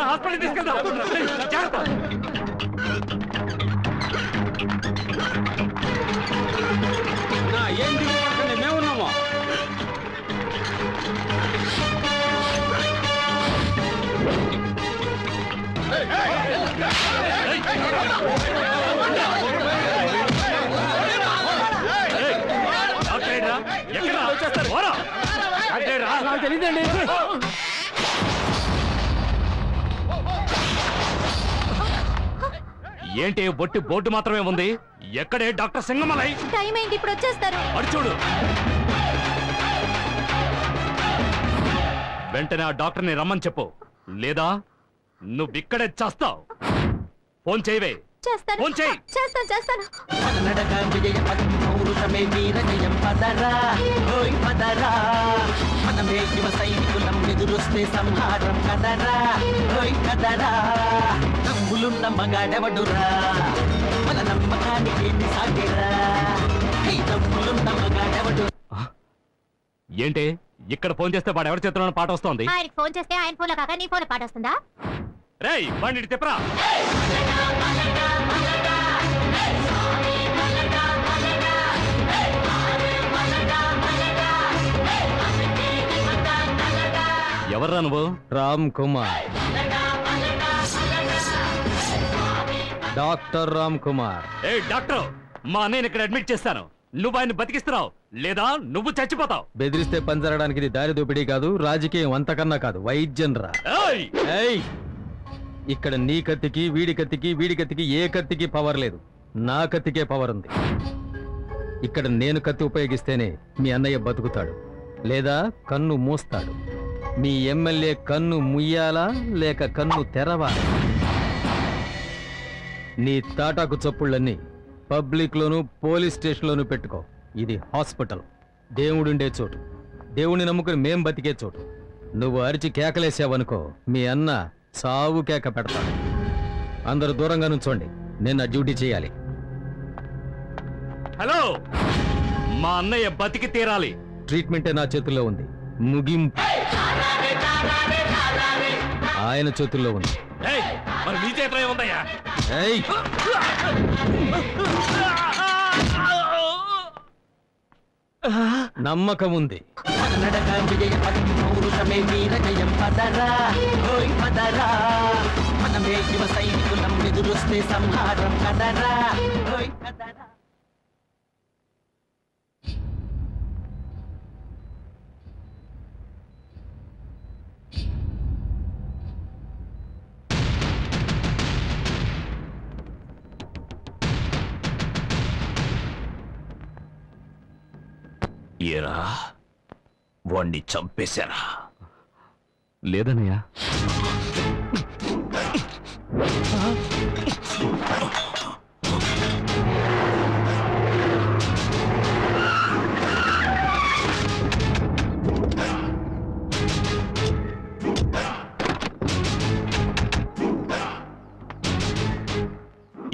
Hospital తీసుకెళ్దాం. ఏంటి మేమున్నామా? నాకు తెలియదండి. ఏంటి బొట్టి బోర్డు మాత్రమే ఉంది? ఎక్కడే డాక్టర్ సింగమలై? టైం ఏంటి, ఇప్పుడు వచ్చేస్తారు. అడు చూడు. వెంటనే ఆ డాక్టర్ని రమ్మని చెప్పు, లేదా నువ్వు ఇక్కడే చేస్తావు. ఫోన్ చేయవే. చేస్తాను చేస్తాను. సంహారం కదరా కదరా నమ్ములున్న మగాడెవడురా మన నమ్మకానికి సాగరా నమ్ములున్న మగాడెవడు. ఏంటి ఇక్కడ ఫోన్ చేస్తే వాడు ఎవరి చేతిలో పాట వస్తుంది? ఆయనకి ఫోన్ చేస్తే ఆయన ఫోన్ లో కాక నీ ఫోన్ పాట వస్తుందా? రేయ్ బండి తిప్పరా. ఎవర్రా నువ్వు? రామ్ కుమార్, డాక్టర్ రామ్ కుమార్. ఏ డాక్టర్, మా అన్నయ్యని ఇక్కడ అడ్మిట్ చేస్తాను. నువ్వు ఆయన బతికిస్తున్నావు, లేదా నువ్వు చచ్చిపోతావు. బెదిరిస్తే పంజరడానికి ఇది దారి దోపిడీ కాదు, రాజకీయం అంతకన్నా కాదు, వైద్యం రా. ఇక్కడ నీ కత్తికి వీడి కత్తికి ఏ కత్తికి పవర్ లేదు. నా కత్తికే పవర్ ఉంది. ఇక్కడ నేను కత్తి ఉపయోగిస్తేనే మీ అన్నయ్య బతుకుతాడు, లేదా కన్ను మూస్తాడు. మీ ఎమ్మెల్యే కన్ను ముయ్యాలా లేక కన్ను తెరవాలా? నీ తాటాకు చప్పుళ్ళన్నీ పబ్లిక్ లోను పోలీస్ స్టేషన్ లోను పెట్టుకో. ఇది హాస్పిటల్, దేవుడుండే చోటు, దేవుణ్ణి నమ్ముకుని మేం బతికే చోటు. నువ్వు అరిచి కేకలేసావనుకో, మీ అన్న సావు కేక పెడతాడు. అందరూ దూరంగా నుంచోండి, నేను డ్యూటీ చేయాలి. హలో, మా అన్నయ్య బతికి తీరాలి. ట్రీట్మెంటే నా చేతుల్లో ఉంది, ముగింపు ఆయన చేతుల్లో ఉంది. మరి నీ చేతిలో ఏముందయ్యా? నమ్మకం ఉంది. మనమే యువ సైనికులం, ఎదురొస్తే సంహారం కదరా కదరా. ఏరా, వాణ్ణి చంపేశారా? లేదనయ్యా.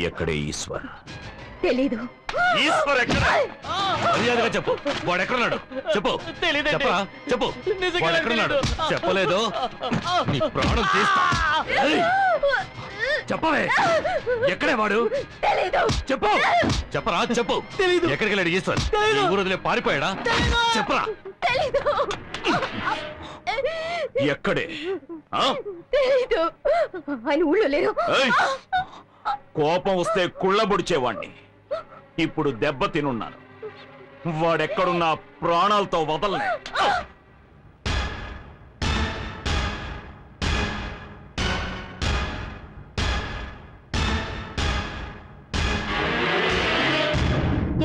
ఎక్కడే ఈశ్వర్? తెలీదు. ఈశ్వర్ ఎక్కడ? మర్యాదగా చెప్పు, వాడెక్కడున్నాడు చెప్పు. చెప్పరా, చెప్పు, వాడెక్కడున్నాడు? చెప్పలేదు నీ ప్రాణం తీస్తా. చెప్పవే, ఎక్కడే వాడు? చెప్పు, చెప్పరా, చెప్పు. ఎక్కడికి వెళ్ళాడు ఈశ్వర్? ఈ ఊరు వదిలే పారిపోయాడా? చెప్పరా. ఎక్కడే? ఆయన ఊళ్ళో లేరు. కోపం వస్తే కుళ్ళబొడిచేవాణ్ణి, ఇప్పుడు దెబ్బ తినున్నాను. వాడెక్కడున్నా ప్రాణాలతో వదలనే.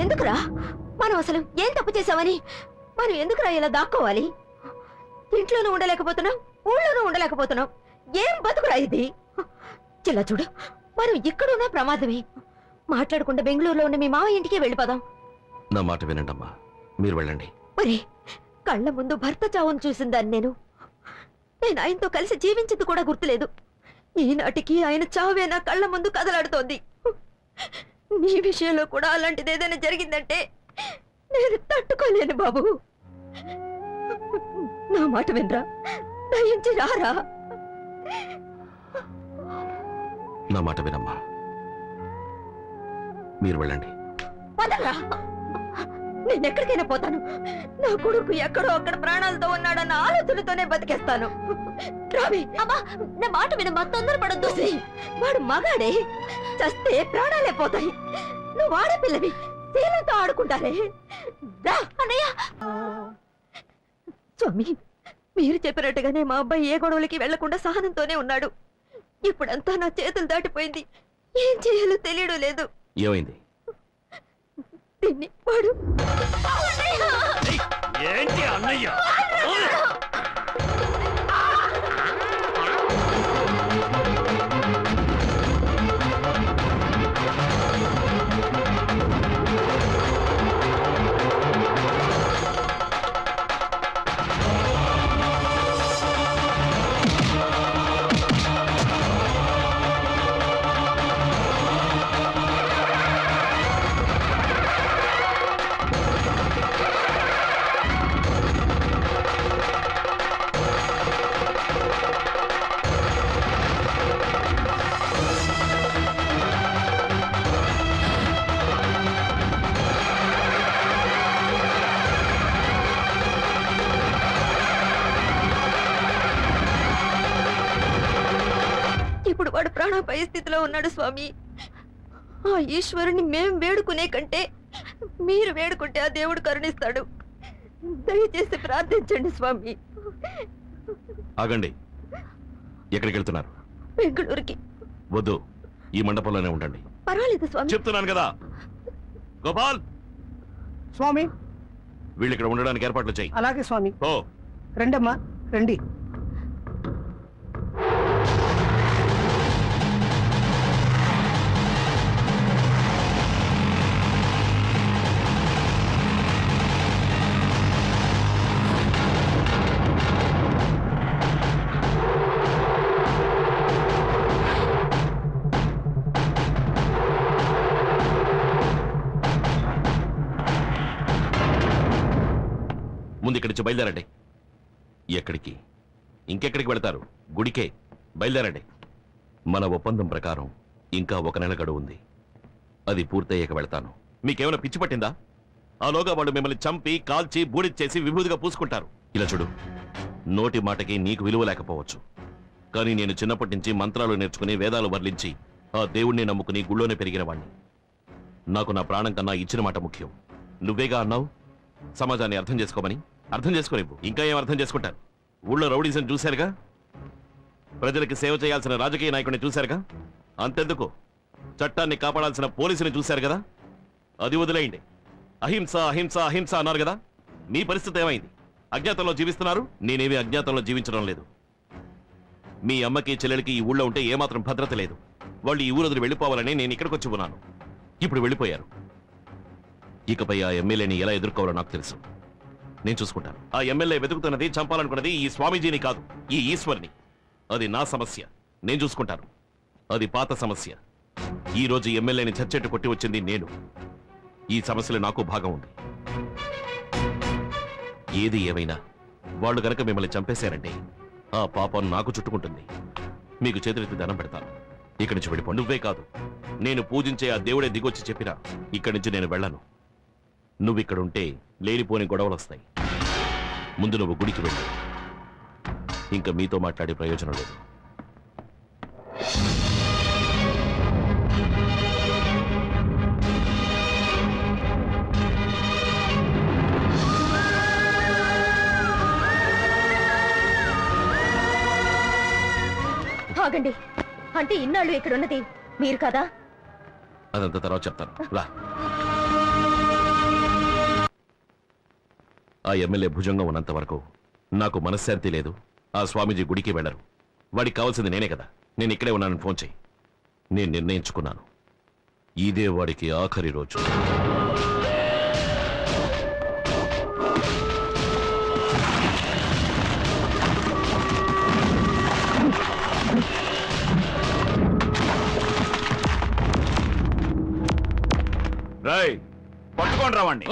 ఎందుకురా? మనం అసలు ఏం తప్పు చేశామని మనం ఎందుకురా ఇలా దాక్కోవాలి? ఇంట్లోనూ ఉండలేకపోతున్నాం, ఊళ్ళోనూ ఉండలేకపోతున్నాం. ఏం బతుకురా ఇది? చిల్ల చూడు, మనం ఇక్కడున్న ప్రమాదమే. మాట్లాడకుండా బెంగళూరులో ఉన్న మీ మావ ఇంటికి వెళ్ళిపోదాం. నా మాట వినండమ్మా, మీరు వెళ్ళండి. ఒరే, కళ్ళ ముందు భర్త చావును చూసిందాన్ని నేను ఆయనతో కలిసి జీవించింది కూడా గుర్తులేదు. ఈనాటికి ఆయన చావే నా కళ్ళ ముందు కదలాడుతోంది. నీ విషయంలో కూడా అలాంటిది ఏదైనా జరిగిందంటే నేను తట్టుకోలేను బాబు. నా మాట వినరా, దయించి రారా. నా మాట వినమ్మా, మీరు వెళ్ళండి. పదరా, నేనెక్కడికైనా పోతాను. నా కొడుకు ఎక్కడో అక్కడ ప్రాణాలతో ఉన్నాడన్న ఆలోచనతోనే బతికేస్తాను. రావి, అమ్మా నా మాట వినమ్మా, తొందరపడద్దు. వాడు మగాడే, చస్తే ప్రాణాలే పోతాయి. నువ్వు ఆడపిల్లవి, శీలంతో ఆడుకుంటారే. రా అన్నయ్య. స్వామి, మీరు చెప్పినట్టుగానే మా అబ్బాయి ఏ గొడవలకి వెళ్లకుండా సహనంతోనే ఉన్నాడు. ఇప్పుడంతా నా చేతులు దాటిపోయింది. ఏం చేయాలో తెలియడం లేదు. ఏమైంది? దీన్ని వాడు ఏంటి అన్నయ్య? ఇప్పుడు వాడు ప్రాణాపాయ స్థితిలో ఉన్నాడు స్వామి. ఆ ఈశ్వరుని మేం వేడుకునే కంటే మీరు వేడుకుంటే ఆ దేవుడు కరుణిస్తాడు. దయచేసి ప్రార్థించండి స్వామి. ఆగండి. ఎక్కడికి వెళ్తున్నారు? బెంగళూరుకి. వద్దు, ఈ మండపంలోనే ఉండండి. పర్వాలేదు స్వామి. చెప్తున్నాను కదా. గోపాల్, స్వామి. వీళ్ళు ఇక్కడ ఉండడానికి ఏర్పాట్లు చేయి. అలాగే స్వామి. ఓ రండమ్మా, రండి. ముందు ఇక్కడి నుంచి బయలుదేరండి. ఎక్కడికి? ఇంకెక్కడికి వెళతారు? గుడికే. బయలుదేరండి. మన ఒప్పందం ప్రకారం ఇంకా 1 నెల గడువు ఉంది. అది పూర్తయ్యాక వెళతాను. మీకేమైనా పిచ్చి పట్టిందా? ఆలోగా వాళ్ళు మిమ్మల్ని చంపి కాల్చి బూడిచ్చేసి విభూతిగా పూసుకుంటారు. ఇలా చూడు, నోటి మాటకి నీకు విలువ లేకపోవచ్చు, కానీ నేను చిన్నప్పటి నుంచి మంత్రాలు నేర్చుకుని వేదాలు వర్లించి ఆ దేవుణ్ణి నమ్ముకుని గుళ్ళోనే పెరిగిన వాణ్ణి. నాకు నా ప్రాణం కన్నా ఇచ్చిన మాట ముఖ్యం. నువ్వేగా అన్నావు సమాజాన్ని అర్థం చేసుకోమని. అర్థం చేసుకోనివ్వు. ఇంకా ఏం అర్థం చేసుకుంటారు? ఊళ్ళో రౌడీజం చూశారుగా, ప్రజలకి సేవ చేయాల్సిన రాజకీయ నాయకుడిని చూశారుగా, అంతెందుకు చట్టాన్ని కాపాడాల్సిన పోలీసుని చూశారు కదా. అది వదిలేయండి. అహింస అహింస అహింస అన్నారు కదా. మీ పరిస్థితి ఏమైంది? అజ్ఞాతంలో జీవిస్తున్నారు. నేనేమీ అజ్ఞాతంలో జీవించడం లేదు. మీ అమ్మకి చెల్లెలికి ఈ ఊళ్ళో ఉంటే ఏమాత్రం భద్రత లేదు. వాళ్ళు ఈ ఊరు వదిలి వెళ్ళిపోవాలని నేను ఇక్కడికి వచ్చి ఉన్నాను. ఇప్పుడు వెళ్ళిపోయారు. ఇకపై ఆ ఎమ్మెల్యేని ఎలా ఎదుర్కోవాలో నాకు తెలుసు. నేను చూసుకుంటాను. ఆ ఎమ్మెల్యే వెతుకుతున్నది, చంపాలనుకున్నది ఈ స్వామీజీని కాదు, ఈ ఈశ్వర్ని. అది నా సమస్య, నేను చూసుకుంటాను. అది పాత సమస్య. ఈ రోజు ఎమ్మెల్యేని చచ్చెట్టు కొట్టి వచ్చింది నేను. ఈ సమస్యలో నాకు భాగం ఉంది. ఏది ఏమైనా వాళ్ళు గనక మిమ్మల్ని చంపేశారంటే ఆ పాపం నాకు చుట్టుకుంటుంది. మీకు చేతులెత్తి దండం పెడతాను. ఇక్కడి నుంచి వెళ్ళిపో. నువ్వే కాదు, నేను పూజించే ఆ దేవుడే దిగొచ్చి చెప్పినా ఇక్కడి నుంచి నేను వెళ్ళను. నువ్విక్కడుంటే లేనిపోని గొడవలు వస్తాయి. ముందు నువ్వు గుడికి వెళ్ళు. ఇంకా మీతో మాట్లాడే ప్రయోజనం లేదు. ఆగండి. అంటే ఇన్నాళ్ళు ఇక్కడ ఉన్నది మీరు కదా? అదంతా తర్వాత చెప్తాను. రా. ఆ ఎమ్మెల్యే భుజంగా ఉన్నంత వరకు నాకు మనశ్శాంతి లేదు. ఆ స్వామీజీ గుడికి వెళ్ళరు. వాడికి కావాల్సింది నేనే కదా. నేను ఇక్కడే ఉన్నానని ఫోన్ చేయి. నేను నిర్ణయించుకున్నాను, ఇదే వాడికి ఆఖరి రోజు. రాయ్, పట్టుకోండి రా. వదలరా వాణ్ణి.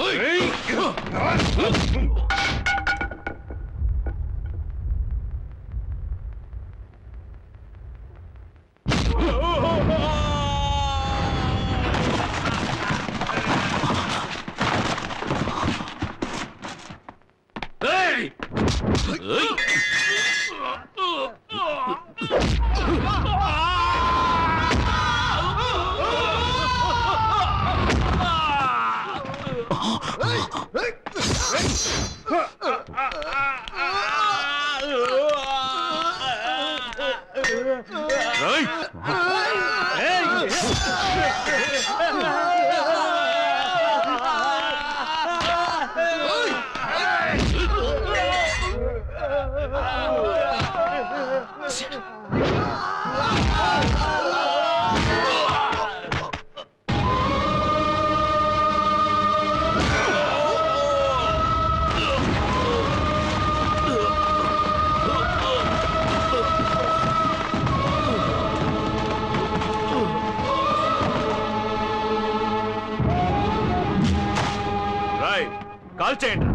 కాల్ చేయండి.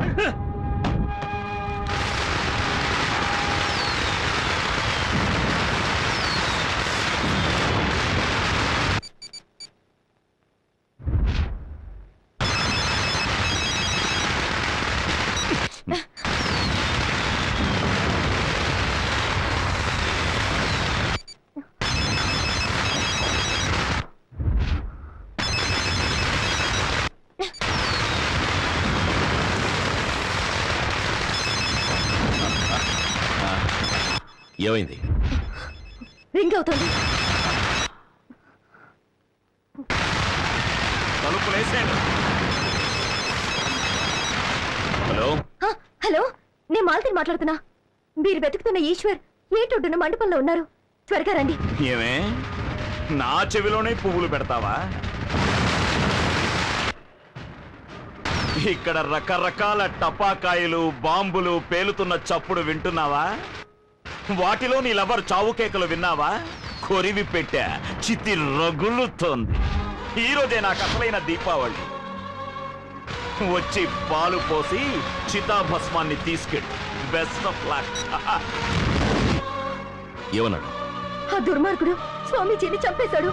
ఏమైంది? రింగ్ అవుతుంది. తలుపులేసేయండి. హలో హలో, నేను మాలతిని మాట్లాడుతున్నా. మీరు వెతుకుతున్న ఈశ్వర్ ఏటొడ్డున మండపంలో ఉన్నారు. త్వరగా రండి. ఏమే నా చెవిలోనే పువ్వులు పెడతావా? ఇక్కడ రకరకాల టపాకాయలు బాంబులు పేలుతున్న చప్పుడు వింటున్నావా? వాటిలో నీ లవర్ చావు కేకలు విన్నావా? కొరివి పెట్టా, చిత్తి రగులుతోంది. ఈరోజే నాకు అసలైన దీపావళి. వచ్చి పాలు పోసి చితాభస్మాన్ని తీసుకెళ్ళు. Best of luck. ఏమన్నాడు? ఆ దుర్మార్గుడు స్వామీజీని చంపేశాడు.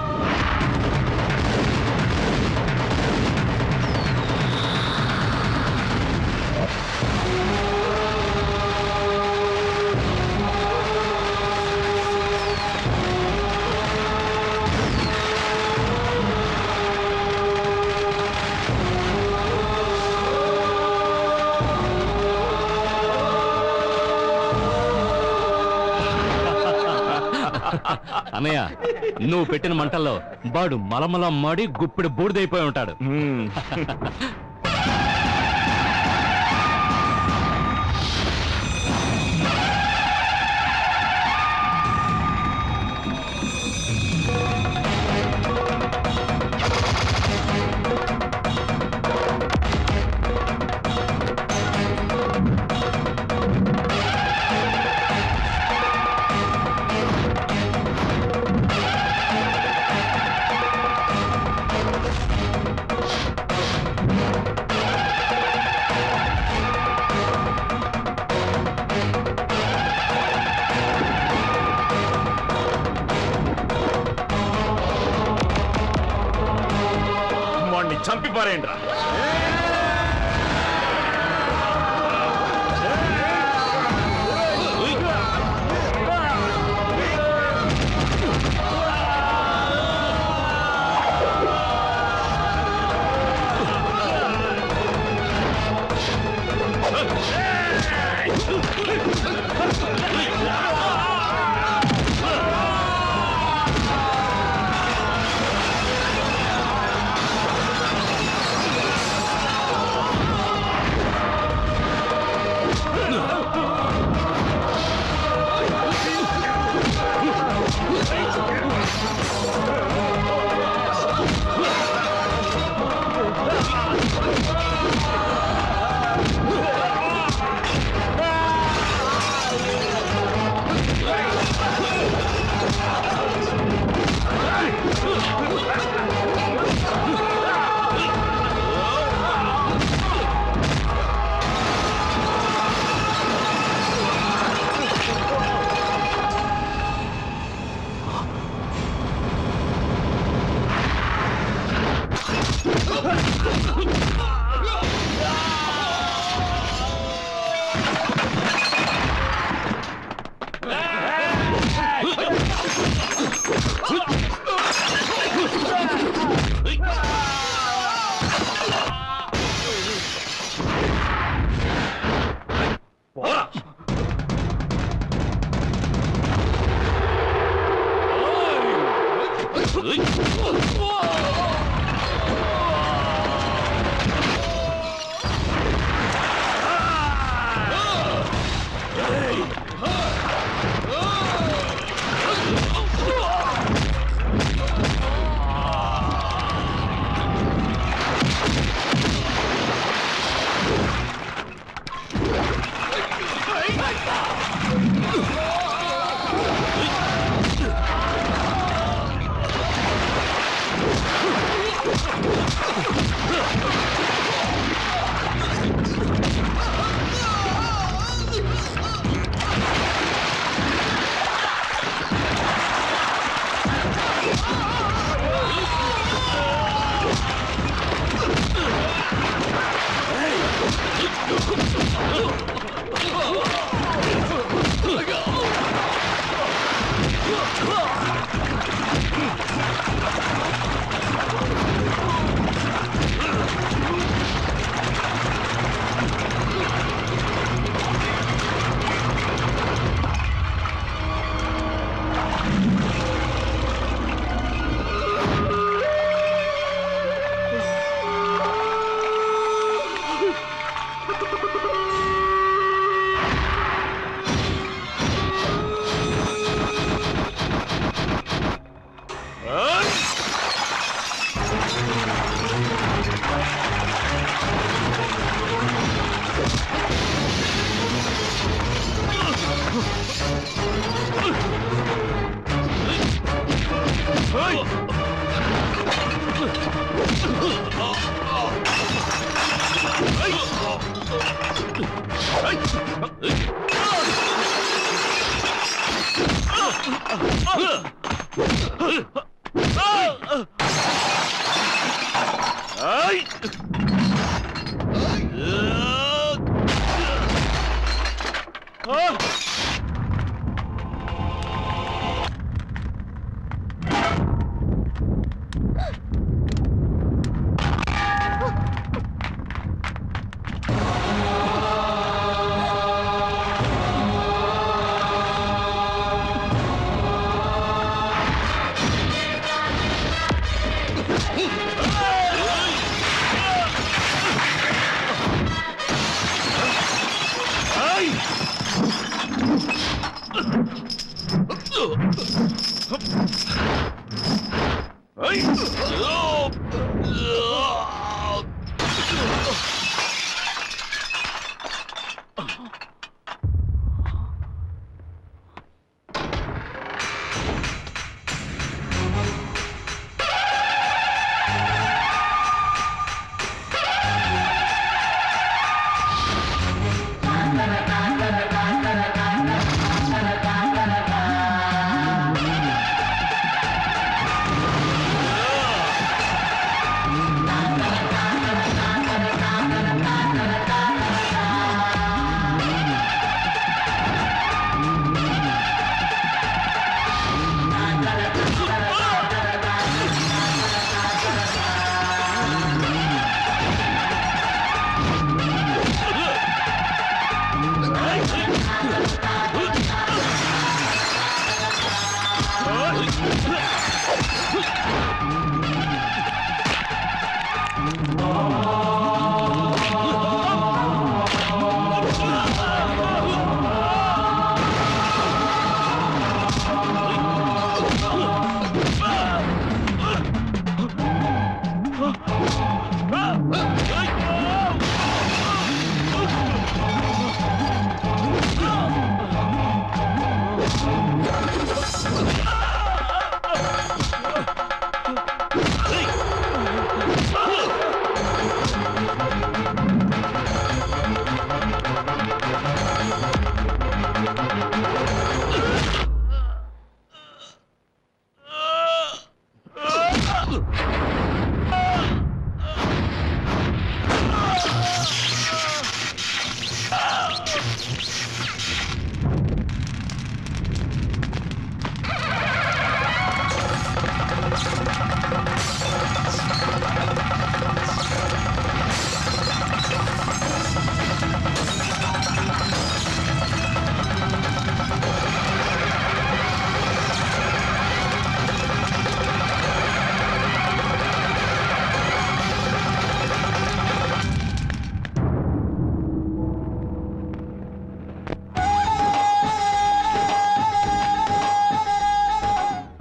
అన్నయ్య, నువ్వు పెట్టిన మంటల్లో బాడు మలమల మాడి గుప్పిడి బూడిదైపోయి ఉంటాడు. చంపి పారేయండిరా.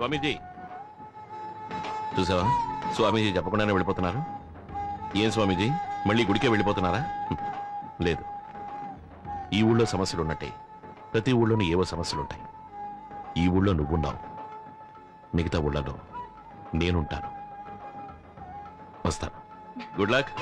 స్వామీజీ చూసావా, స్వామీజీ చెప్పకుండానే వెళ్ళిపోతున్నారు. ఏం స్వామీజీ, మళ్ళీ గుడికే వెళ్ళిపోతున్నారా? లేదు, ఈ ఊళ్ళో సమస్యలు ఉన్నట్టే ప్రతి ఊళ్ళోనూ ఏవో సమస్యలుంటాయి. ఈ ఊళ్ళో నువ్వున్నావు, మిగతా ఊళ్ళలో నేనుంటాను. వస్తాను. Good luck.